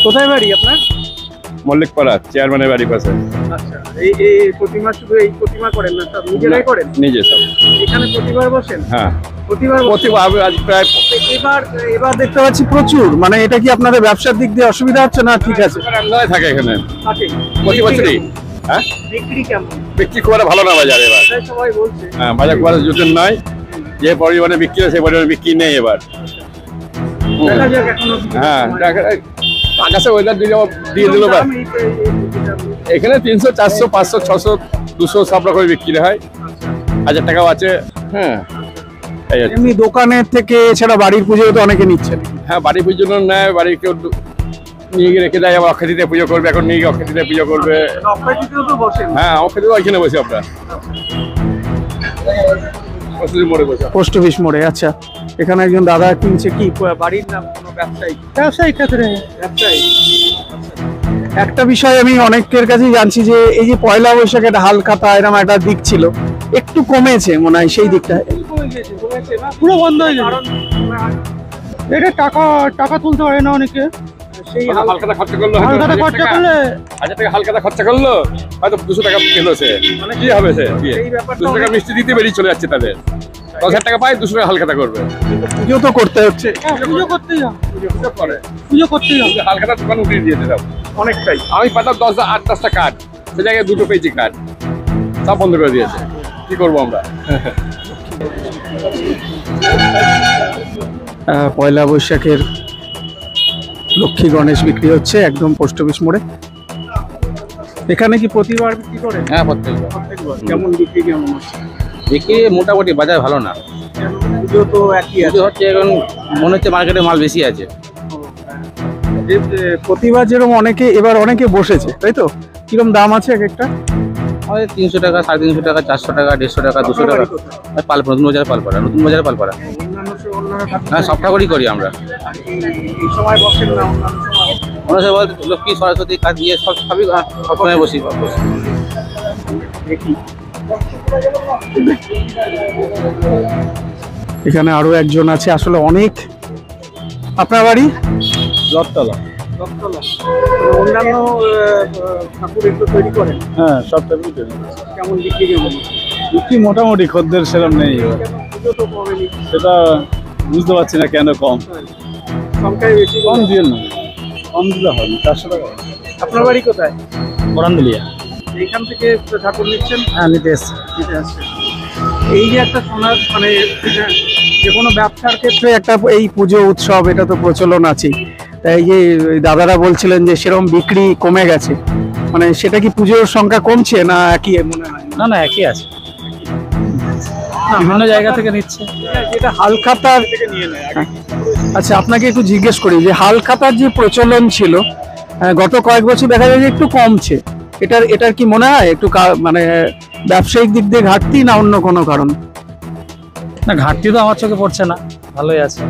কোথায় বাড়ি আপনার? মল্লিকপাড়া, চেয়ারম্যানের বাড়ির পাশে। আচ্ছা, এই প্রতিমা শুধু এই প্রতিমা করেন না, সব নিজেরাই করেন? নিজে সব। এখানে প্রতিবার বসেন? হ্যাঁ, প্রতিবার আজ প্রায়। এবার দেখতে পাচ্ছি প্রচুর, মানে এটা কি আপনাদের ব্যবসার দিক দিয়ে অসুবিধা হচ্ছে না? ঠিক আছে, থাকে এখানে থাকে প্রতি বছরই। হ্যাঁ, বিক্রি কেমন? বিক্রি খুব একটা ভালো না বাজারে এবার। সবাই বলছে হ্যাঁ, বাজার খুব একটা জোটের নয়। যে পরিমাণে বিক্রি হয় সেই পরিমাণে বিক্রি নেই এবার। দেখা যাক এখনো। হ্যাঁ, আকাশে ওয়েদার দিয়ে দিল। এখানে 300, 400, 500, 600, 200 সব রকমের বিক্রি হয়। 1000 টাকাও আছে। হ্যাঁ, এমনি দোকানের থেকে এছাড়া বাড়ির পুজো তো অনেকে নিচ্ছেন। হ্যাঁ, বাড়ির পুজোর জন্য নেয়, বাড়ির কেউ নিয়ে গিয়ে রেখে দেয়, আবার অক্ষয়তৃতীয়া পুজো করবে, এখন নিয়ে গিয়ে অক্ষয়তৃতীয়া পুজো করবে। হ্যাঁ, অক্ষয়তৃতীয়া ওইখানে বসে আমরা পোস্ট অফিস মোড়ে। আচ্ছা, এখানে একজন দাদা কিনছে কি বাড়ির নাম? কোনো ব্যবসায়িক ক্ষেত্রে ব্যবসায়ী। একটা বিষয় আমি অনেকের কাছেই জানছি যে এই যে পয়লা বৈশাখে একটা হালখাতা এরকম একটা দিক ছিল, একটু কমেছে মনে হয় সেই দিকটা। পুরো বন্ধ হয়ে গেছে। এটা টাকা তুলতে পারে না অনেকে। সেই হালখাতা খরচা করলো, 1000 টাকা হালখাতা খরচা করলো, হয়তো 200 টাকা পেলো সে। মানে কি হবে সে? 200 টাকা মিষ্টি দিতে বেরিয়ে চলে যাচ্ছে তাদের। 10,000 টাকা পায়, 200 টাকা হালখাতা করবে। পুজো তো করতে হচ্ছে। পুজো করতে যাও, হালখাতা দোকান উঠিয়ে দিয়েছে সব অনেকটাই। আমি পাতাম 8-10টা কার্ড, সে জায়গায় 2 পেয়েছি কার্ড, সব বন্ধ করে দিয়েছে। কি করবো আমরা? পয়লা বৈশাখের লক্ষ্মী গণেশ বিক্রি হচ্ছে একদম পোস্ট অফিস মোড়ে। এখানে কি প্রতিবার বিক্রি করেন? হ্যাঁ, প্রত্যেকবার। কেমন বিক্রি কেমন হচ্ছে? বিক্রি মোটামুটি, বাজার ভালো না। পুজো তো একই আছে। হচ্ছে এখন মনে হচ্ছে মার্কেটে মাল বেশি আছে। প্রতিবার যেরকম অনেকে বসেছে, তাই তো? কিরকম দাম আছে এক একটা? আমাদের 300 টাকা, 350 টাকা, 400 টাকা, 150 টাকা, 200 টাকা। পালপাড়া, নতুন বাজার পালপাড়া। হ্যাঁ, সব ঠাকুরই করি আমরা। অন্য সময় লক্ষ্মী, সরস্বতী, কাজ দিয়ে সবই সবসময় বসি। এখানে আরো একজন আছে, আসলে অনেক। আপনার বাড়ি? লটতলা। অন্যান্য ঠাকুর একটু তৈরি করেন? হ্যাঁ, সব ঠাকুরই তৈরি। কেমন বিক্রি কেমন? বিক্রি মোটামুটি, খদ্দের সেরকম নেই। পুজো তো কমেনি, সেটা বুঝতে পারছি না কেন কম। সংখ্যায় বেশি। কম দিয়ে না, কম দিলে হয় না। 400 টাকা। আপনার বাড়ি কোথায়? বরান্দুলিয়া। এইখান থেকে ঠাকুর নিচ্ছেন? হ্যাঁ, নিতে এসছি। এই যে একটা সোনার মানে যে কোনো ব্যবসার ক্ষেত্রে একটা এই পুজো উৎসব, এটা তো প্রচলন আছে। তাই এই যে দাদারা বলছিলেন যে সেরকম বিক্রি কমে গেছে, মানে সেটা কি পুজোর সংখ্যা কমছে না একই মনে হয়? না, একই আছে, বিভিন্ন জায়গা থেকে নিচ্ছে। এটা হালখাতার থেকে নিয়ে নেয়। আচ্ছা, আপনাকে একটু জিজ্ঞেস করি যে হালখাতার যে প্রচলন ছিল গত কয়েক বছর দেখা যায় যে একটু কমছে, এটার কি মনে হয় একটু মানে ব্যবসায়িক দিক দিয়ে ঘাটতি না অন্য কোনো কারণ? না, ঘাটতি তো আমার চোখে পড়ছে না, ভালোই আছে।